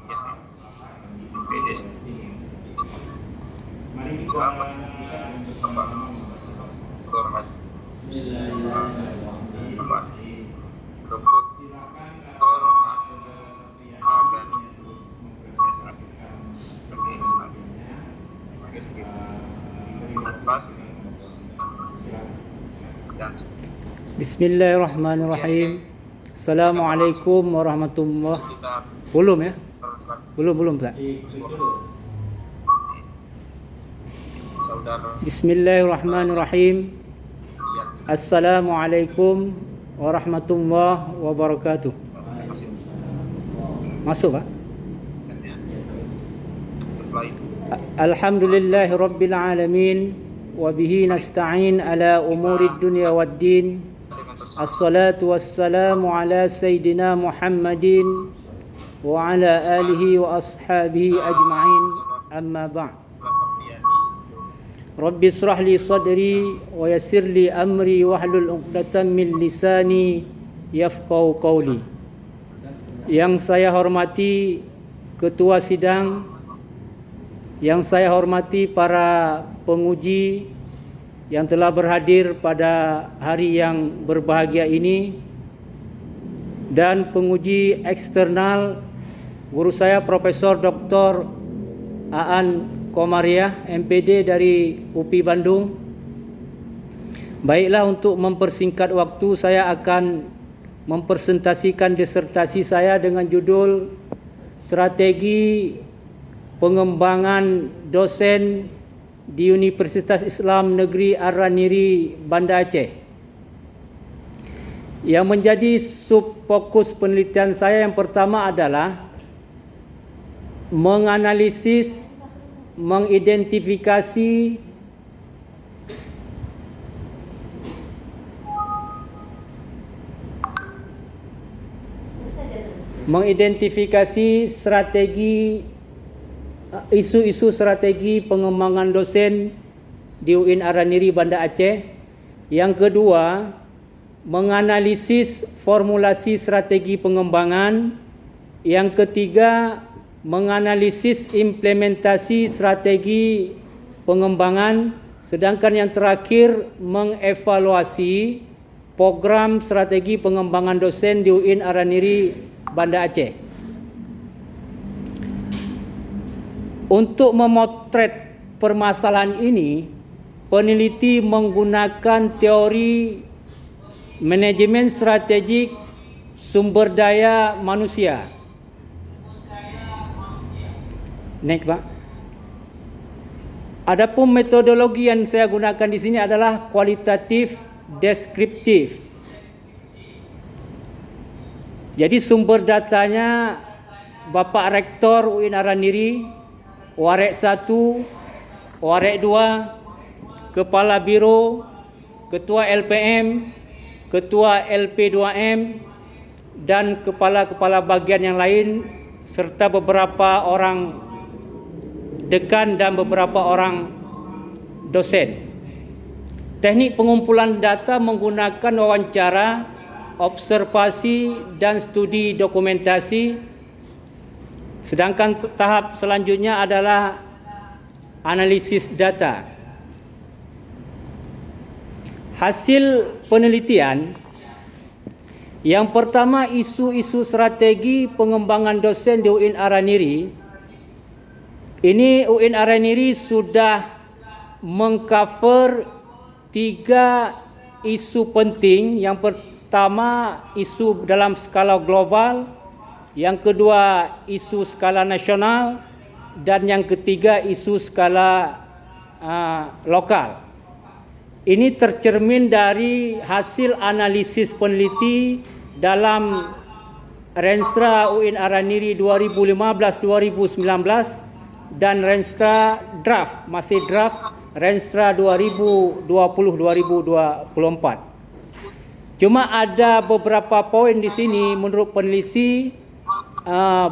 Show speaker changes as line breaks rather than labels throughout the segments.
MPD.
Mari kita bersama-sama membaca. Bismillahirrahmanirrahim. Silakan saudara Satriani untuk mempresentasikan selanjutnya.
Bismillahirrahmanirrahim. Assalamualaikum warahmatullahi wabarakatuh. Belum ya? Belum Pak. Bismillahirrahmanirrahim. Assalamualaikum warahmatullahi wabarakatuh. Masuk Pak? Alhamdulillahi rabbil alamin. Wa bihi nasta'in ala umurid dunya waddin. Assalatu wassalamu ala sayyidina Muhammadin wa ala alihi wa ashabihi ajma'in. Amma ba'd. Rabbi israh li sadri wa yassir li amri wahlul 'uqdatam min lisani yafqahu qawli. Yang saya hormati Ketua Sidang, yang saya hormati para penguji yang telah berhadir pada hari yang berbahagia ini, dan penguji eksternal guru saya Profesor Dr. Aan Komariah MPD dari UPI Bandung. Baiklah, untuk mempersingkat waktu, saya akan mempresentasikan disertasi saya dengan judul Strategi Pengembangan Dosen di Universitas Islam Negeri Araniri, Banda Aceh. Yang menjadi subfokus penelitian saya yang pertama adalah menganalisis, mengidentifikasi strategi isu-isu strategi pengembangan dosen di UIN Araniri Banda Aceh. Yang kedua, menganalisis formulasi strategi pengembangan. Yang ketiga, menganalisis implementasi strategi pengembangan. Sedangkan yang terakhir, mengevaluasi program strategi pengembangan dosen di UIN Araniri Banda Aceh. Untuk memotret permasalahan ini, peneliti menggunakan teori manajemen strategik sumber daya manusia. Next, Pak. Adapun metodologi yang saya gunakan di sini adalah kualitatif deskriptif. Jadi sumber datanya Bapak Rektor UIN Araniri, Warek 1, Warek 2, Kepala Biro, Ketua LPM, Ketua LP2M, dan kepala-kepala bagian yang lain, serta beberapa orang dekan dan beberapa orang dosen. Teknik pengumpulan data menggunakan wawancara, observasi, dan studi dokumentasi. Sedangkan tahap selanjutnya adalah analisis data. Hasil penelitian yang pertama, isu-isu strategi pengembangan dosen di UIN Araniri. Ini UIN Araniri sudah mengcover 3 isu penting. Yang pertama, isu dalam skala global. Yang kedua, isu skala nasional, dan yang ketiga, isu skala lokal. Ini tercermin dari hasil analisis peneliti dalam Renstra UIN Araniri 2015-2019 dan Renstra draft, masih draft Renstra 2020-2024. Cuma ada beberapa poin di sini menurut peneliti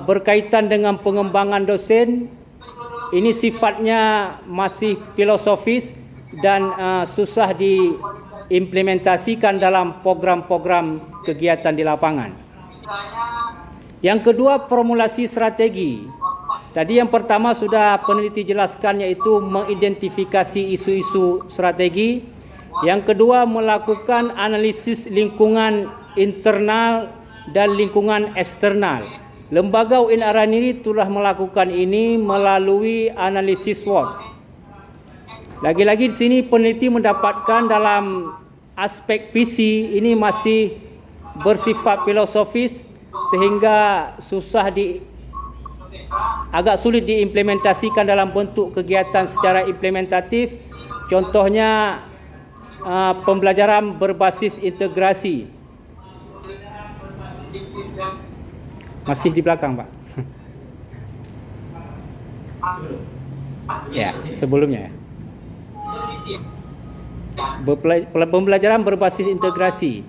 berkaitan dengan pengembangan dosen. Ini sifatnya masih filosofis dan susah diimplementasikan dalam program-program kegiatan di lapangan. Yang kedua, formulasi strategi. Tadi yang pertama sudah peneliti jelaskan, iaitu mengidentifikasi isu-isu strategi. Yang kedua, melakukan analisis lingkungan internal dan lingkungan eksternal. Lembaga UIN Araniri telah melakukan ini melalui analisis SWOT. Lagi-lagi di sini peneliti mendapatkan dalam aspek PC ini masih bersifat filosofis sehingga agak sulit diimplementasikan dalam bentuk kegiatan secara implementatif. Contohnya pembelajaran berbasis integrasi. Masih di belakang, Pak. Ya, sebelumnya. Pembelajaran berbasis integrasi.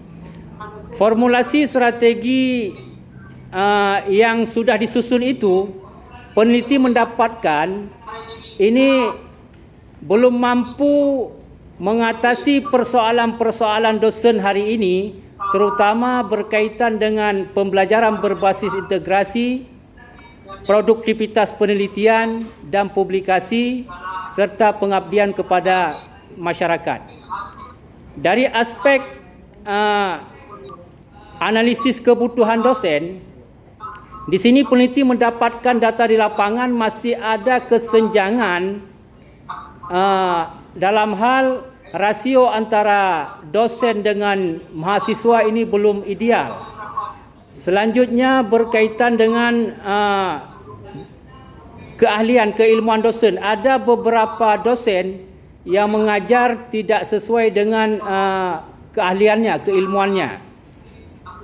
Formulasi strategi yang sudah disusun itu, peneliti mendapatkan ini belum mampu mengatasi persoalan-persoalan dosen hari ini, terutama berkaitan dengan pembelajaran berbasis integrasi, produktivitas penelitian dan publikasi, serta pengabdian kepada masyarakat. Dari aspek analisis kebutuhan dosen, di sini peneliti mendapatkan data di lapangan masih ada kesenjangan dalam hal rasio antara dosen dengan mahasiswa ini belum ideal. Selanjutnya berkaitan dengan keahlian, keilmuan dosen. Ada beberapa dosen yang mengajar tidak sesuai dengan keahliannya, keilmuannya.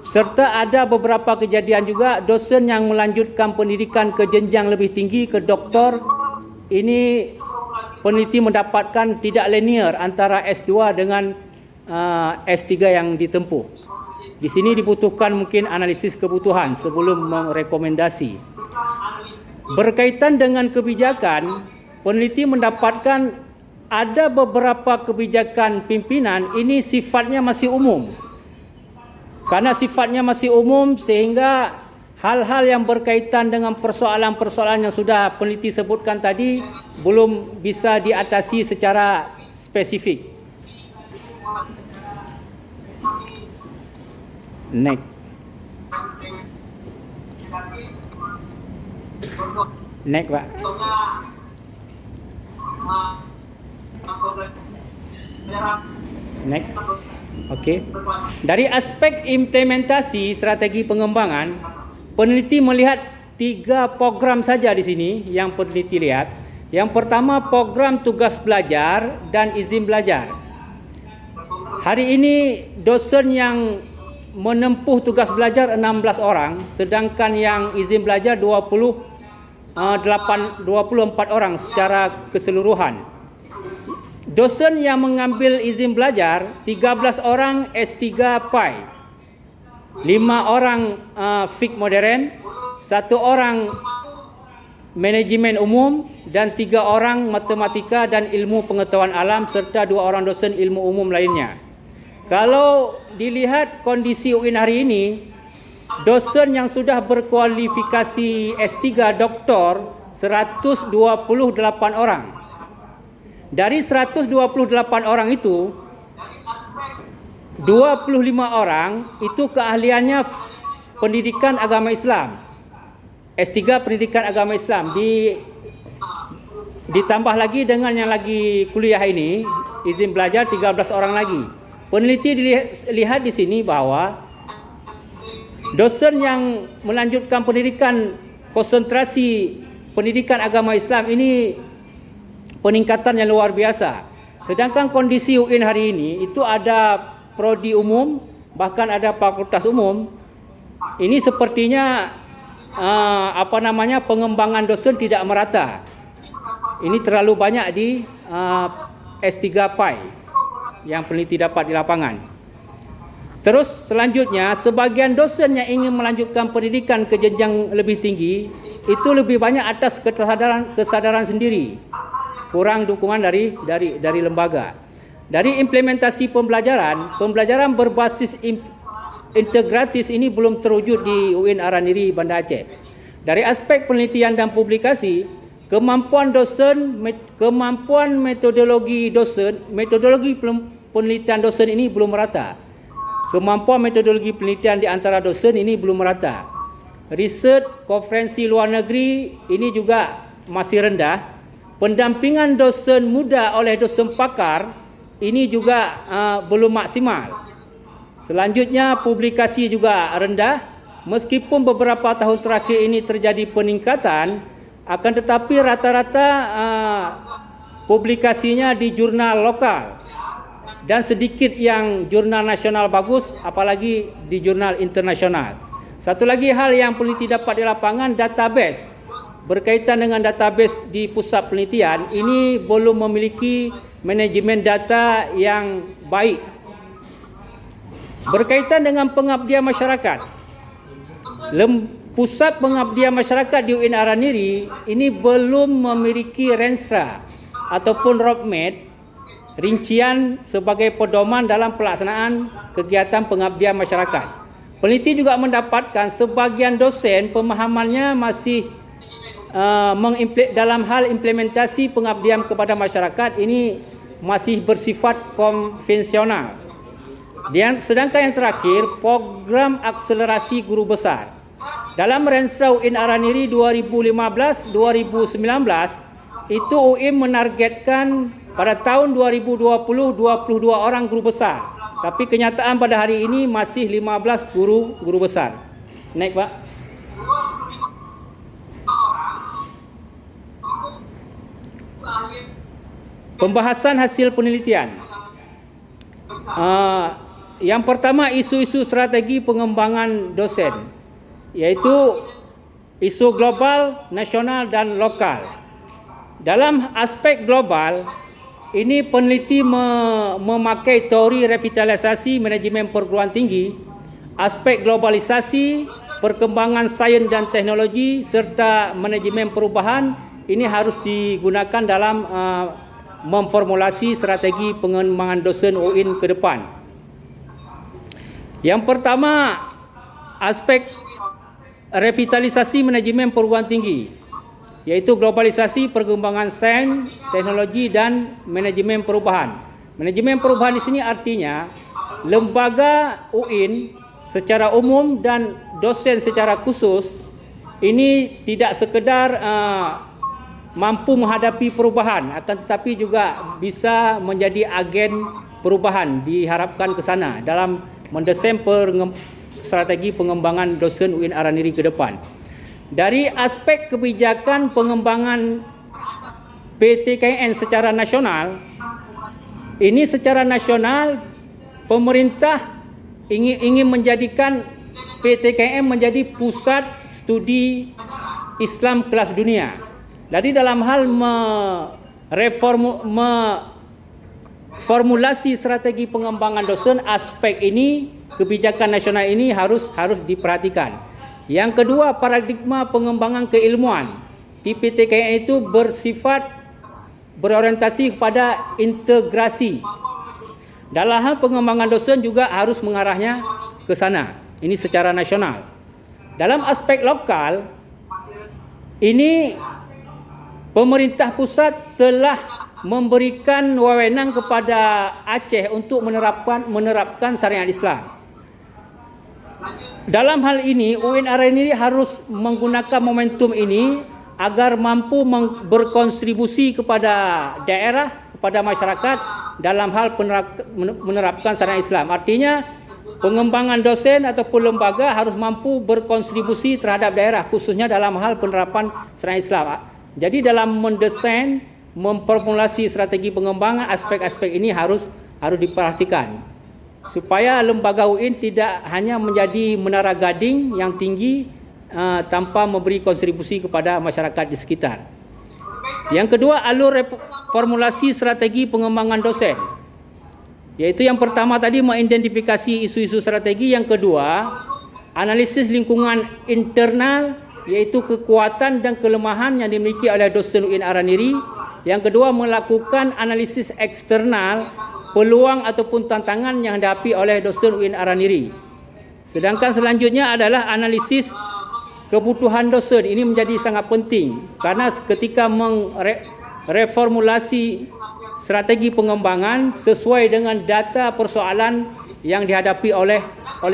Serta ada beberapa kejadian juga dosen yang melanjutkan pendidikan ke jenjang lebih tinggi, ke doktor. Ini peneliti mendapatkan tidak linear antara S2 dengan S3 yang ditempuh. Di sini dibutuhkan mungkin analisis kebutuhan sebelum merekomendasi. Berkaitan dengan kebijakan, peneliti mendapatkan ada beberapa kebijakan pimpinan ini sifatnya masih umum. Karena sifatnya masih umum sehingga hal-hal yang berkaitan dengan persoalan-persoalan yang sudah peneliti sebutkan tadi belum bisa diatasi secara spesifik. Next. Next, Pak. Next. Okey. Dari aspek implementasi strategi pengembangan, peneliti melihat 3 program saja di sini yang peneliti lihat. Yang pertama, program tugas belajar dan izin belajar. Hari ini dosen yang menempuh tugas belajar 16 orang, sedangkan yang izin belajar 24 orang secara keseluruhan. Dosen yang mengambil izin belajar 13 orang S3 PAI, 5 orang FIK modern, 1 orang manajemen umum dan 3 orang matematika dan ilmu pengetahuan alam serta 2 orang dosen ilmu umum lainnya. Kalau dilihat kondisi UIN hari ini, dosen yang sudah berkualifikasi S3 doktor 128 orang. Dari 128 orang itu, 25 orang itu keahliannya pendidikan agama Islam. S3 pendidikan agama Islam. Ditambah lagi dengan yang lagi kuliah ini, izin belajar 13 orang lagi. Peneliti lihat di sini bahwa dosen yang melanjutkan pendidikan konsentrasi pendidikan agama Islam ini peningkatan yang luar biasa. Sedangkan kondisi UIN hari ini itu ada prodi umum, bahkan ada fakultas umum. Ini sepertinya pengembangan dosen tidak merata. Ini terlalu banyak di S3 PAI yang peneliti dapat di lapangan. Terus selanjutnya, sebagian dosen yang ingin melanjutkan pendidikan ke jenjang lebih tinggi itu lebih banyak atas kesadaran sendiri. Kurang dukungan dari lembaga. Dari implementasi pembelajaran berbasis integratis ini belum terwujud di UIN Araniri Banda Aceh. Dari aspek penelitian dan publikasi, kemampuan metodologi penelitian dosen ini belum merata. Kemampuan metodologi penelitian di antara dosen ini belum merata. Riset konferensi luar negeri ini juga masih rendah. Pendampingan dosen muda oleh dosen pakar ini juga belum maksimal. Selanjutnya, publikasi juga rendah. Meskipun beberapa tahun terakhir ini terjadi peningkatan, akan tetapi rata-rata publikasinya di jurnal lokal dan sedikit yang jurnal nasional bagus, apalagi di jurnal internasional. Satu lagi hal yang peneliti dapat di lapangan, database. Berkaitan dengan database di pusat penelitian, ini belum memiliki manajemen data yang baik. Berkaitan dengan pengabdian masyarakat, pusat pengabdian masyarakat di UIN Araniri ini belum memiliki renstra ataupun roadmap rincian sebagai pedoman dalam pelaksanaan kegiatan pengabdian masyarakat. Peneliti juga mendapatkan sebagian dosen pemahamannya masih dalam hal implementasi pengabdian kepada masyarakat ini masih bersifat konvensional. Sedangkan yang terakhir, program akselerasi guru besar. Dalam renstra UIN Araniri 2015-2019, itu UIN menargetkan pada tahun 2020 22 orang guru besar. Tapi kenyataan pada hari ini masih 15 guru besar. Naik, Pak. Pembahasan hasil penelitian. Yang pertama, isu-isu strategi pengembangan dosen, yaitu isu global, nasional dan lokal. Dalam aspek global, ini peneliti memakai teori revitalisasi manajemen perguruan tinggi, aspek globalisasi, perkembangan sains dan teknologi serta manajemen perubahan ini harus digunakan dalam memformulasi strategi pengembangan dosen UIN ke depan. Yang pertama, aspek revitalisasi manajemen perguruan tinggi, yaitu globalisasi, perkembangan sains, teknologi dan manajemen perubahan. Manajemen perubahan di sini artinya lembaga UIN secara umum dan dosen secara khusus ini tidak sekedar mampu menghadapi perubahan, akan tetapi juga bisa menjadi agen perubahan, diharapkan ke sana dalam mendesain strategi pengembangan dosen UIN Araniri ke depan. Dari aspek kebijakan pengembangan PTKN secara nasional, ini secara nasional pemerintah ingin menjadikan PTKN menjadi pusat studi Islam kelas dunia. Jadi dalam hal formulasi strategi pengembangan dosen, aspek ini, kebijakan nasional ini harus diperhatikan. Yang kedua, paradigma pengembangan keilmuan di PTKN itu bersifat berorientasi kepada integrasi. Dalam hal pengembangan dosen juga harus mengarahnya ke sana. Ini secara nasional. Dalam aspek lokal, ini pemerintah pusat telah memberikan wewenang kepada Aceh untuk menerapkan syariat Islam. Dalam hal ini, UIN Araniri harus menggunakan momentum ini agar mampu berkontribusi kepada daerah, kepada masyarakat dalam hal menerapkan syariat Islam. Artinya, pengembangan dosen ataupun lembaga harus mampu berkontribusi terhadap daerah, khususnya dalam hal penerapan syariat Islam. Jadi dalam mendesain, memformulasi strategi pengembangan, aspek-aspek ini harus diperhatikan supaya lembaga UIN tidak hanya menjadi menara gading yang tinggi tanpa memberi kontribusi kepada masyarakat di sekitar. Yang kedua, alur formulasi strategi pengembangan dosen, yaitu yang pertama tadi mengidentifikasi isu-isu strategi. Yang kedua, analisis lingkungan internal, yaitu kekuatan dan kelemahan yang dimiliki oleh dosen UIN Araniri. Yang kedua, melakukan analisis eksternal, peluang ataupun tantangan yang dihadapi oleh dosen UIN Araniri. Sedangkan selanjutnya adalah analisis kebutuhan dosen. Ini menjadi sangat penting karena ketika reformulasi strategi pengembangan sesuai dengan data persoalan yang dihadapi oleh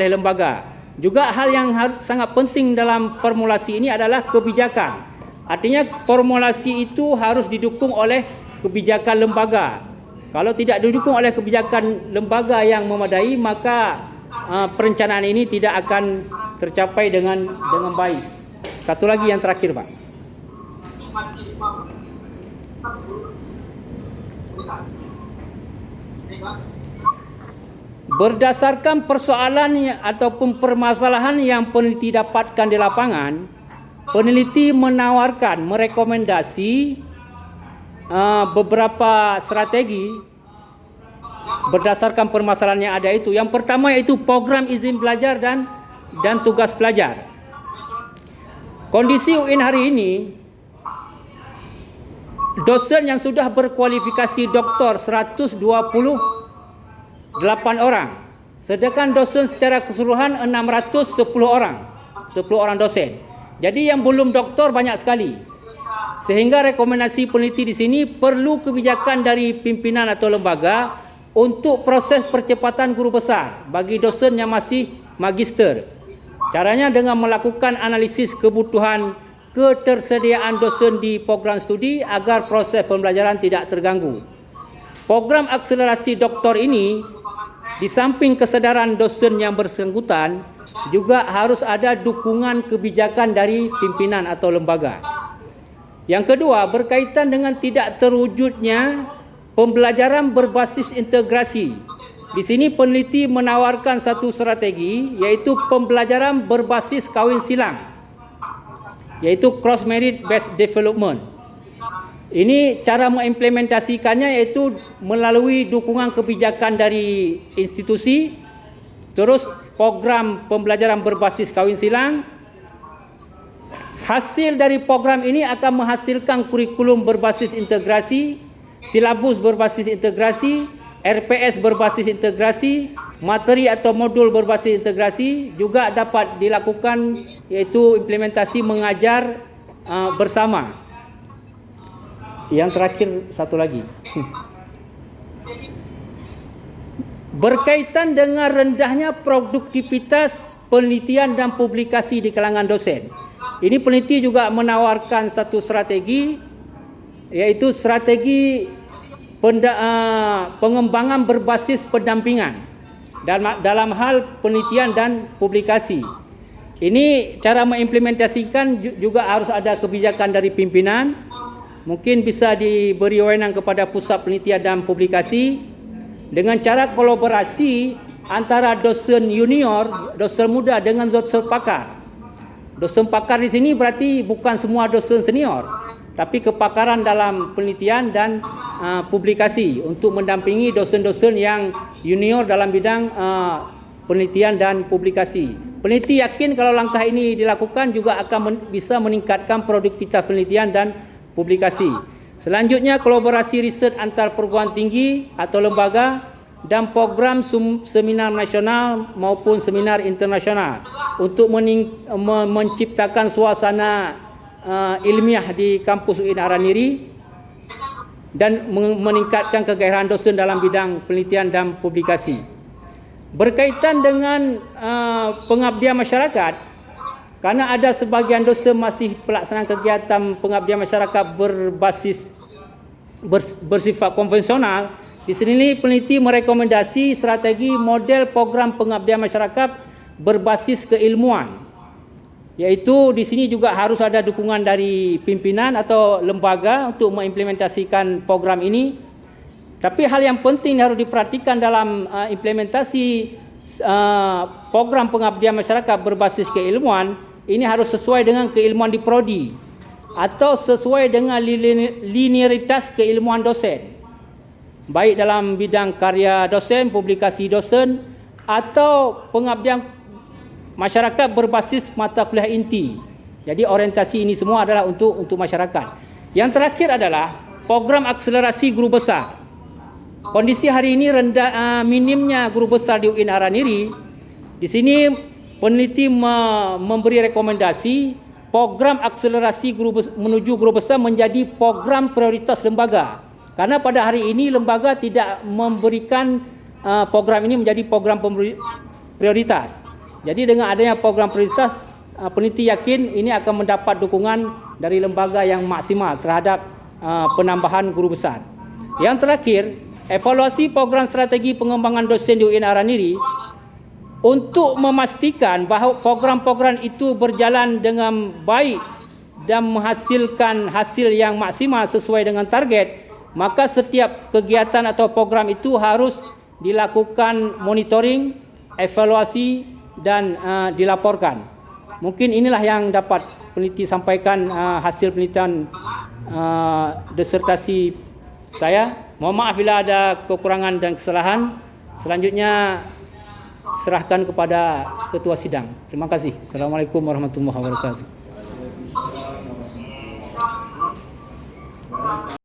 lembaga. Juga hal yang sangat penting dalam formulasi ini adalah kebijakan. Artinya formulasi itu harus didukung oleh kebijakan lembaga. Kalau tidak didukung oleh kebijakan lembaga yang memadai, maka perencanaan ini tidak akan tercapai dengan baik. Satu lagi yang terakhir, Pak. Berdasarkan persoalan ataupun permasalahan yang peneliti dapatkan di lapangan, peneliti merekomendasi beberapa strategi berdasarkan permasalahan yang ada itu. Yang pertama yaitu program izin belajar dan tugas pelajar. Kondisi UIN hari ini, dosen yang sudah berkualifikasi doktor 128 orang, sedangkan dosen secara keseluruhan 610 orang, 10 orang dosen. Jadi yang belum doktor banyak sekali. Sehingga rekomendasi peneliti di sini perlu kebijakan dari pimpinan atau lembaga untuk proses percepatan guru besar bagi dosen yang masih magister. Caranya dengan melakukan analisis kebutuhan ketersediaan dosen di program studi agar proses pembelajaran tidak terganggu. Program akselerasi doktor ini di samping kesadaran dosen yang bersangkutan juga harus ada dukungan kebijakan dari pimpinan atau lembaga. Yang kedua, berkaitan dengan tidak terwujudnya pembelajaran berbasis integrasi. Di sini peneliti menawarkan satu strategi yaitu pembelajaran berbasis kawin silang, yaitu cross merit based development. Ini cara mengimplementasikannya yaitu melalui dukungan kebijakan dari institusi, terus program pembelajaran berbasis kawin silang. Hasil dari program ini akan menghasilkan kurikulum berbasis integrasi, silabus berbasis integrasi, RPS berbasis integrasi, materi atau modul berbasis integrasi. Juga dapat dilakukan yaitu implementasi mengajar bersama. Yang terakhir satu lagi. Berkaitan dengan rendahnya produktivitas penelitian dan publikasi di kalangan dosen. Ini peneliti juga menawarkan satu strategi yaitu strategi pengembangan berbasis pendampingan dalam hal penelitian dan publikasi. Ini cara mengimplementasikan juga harus ada kebijakan dari pimpinan. Mungkin bisa diberi wewenang kepada pusat penelitian dan publikasi dengan cara kolaborasi antara dosen junior, dosen muda dengan dosen pakar. Dosen pakar di sini berarti bukan semua dosen senior, tapi kepakaran dalam penelitian dan publikasi untuk mendampingi dosen-dosen yang junior dalam bidang penelitian dan publikasi. Peneliti yakin kalau langkah ini dilakukan juga akan bisa meningkatkan produktivitas penelitian dan publikasi. Selanjutnya, kolaborasi riset antar perguruan tinggi atau lembaga dan program seminar nasional maupun seminar internasional untuk menciptakan suasana ilmiah di kampus UIN Araniri dan meningkatkan kegairahan dosen dalam bidang penelitian dan publikasi. Berkaitan dengan pengabdian masyarakat, karena ada sebagian dosen masih pelaksanaan kegiatan pengabdian masyarakat bersifat konvensional, di sini peneliti merekomendasi strategi model program pengabdian masyarakat berbasis keilmuan. Yaitu di sini juga harus ada dukungan dari pimpinan atau lembaga untuk mengimplementasikan program ini. Tapi hal yang penting harus diperhatikan dalam implementasi program pengabdian masyarakat berbasis keilmuan, ini harus sesuai dengan keilmuan di prodi atau sesuai dengan linearitas keilmuan dosen. Baik dalam bidang karya dosen, publikasi dosen atau pengabdian masyarakat berbasis mata kuliah inti. Jadi orientasi ini semua adalah untuk masyarakat. Yang terakhir adalah program akselerasi guru besar. Kondisi hari ini minimnya guru besar di UIN Araniri. Di sini peneliti memberi rekomendasi program akselerasi menuju guru besar menjadi program prioritas lembaga. Karena pada hari ini lembaga tidak memberikan program ini menjadi program prioritas. Jadi dengan adanya program prioritas, peneliti yakin ini akan mendapat dukungan dari lembaga yang maksimal terhadap penambahan guru besar. Yang terakhir, evaluasi program strategi pengembangan dosen di UIN Araniri untuk memastikan bahawa program-program itu berjalan dengan baik dan menghasilkan hasil yang maksimal sesuai dengan target, maka setiap kegiatan atau program itu harus dilakukan monitoring, evaluasi dan dilaporkan. Mungkin inilah yang dapat peneliti sampaikan hasil penelitian disertasi saya. Mohon maaf bila ada kekurangan dan kesalahan. Selanjutnya serahkan kepada ketua sidang. Terima kasih. Assalamualaikum warahmatullahi wabarakatuh.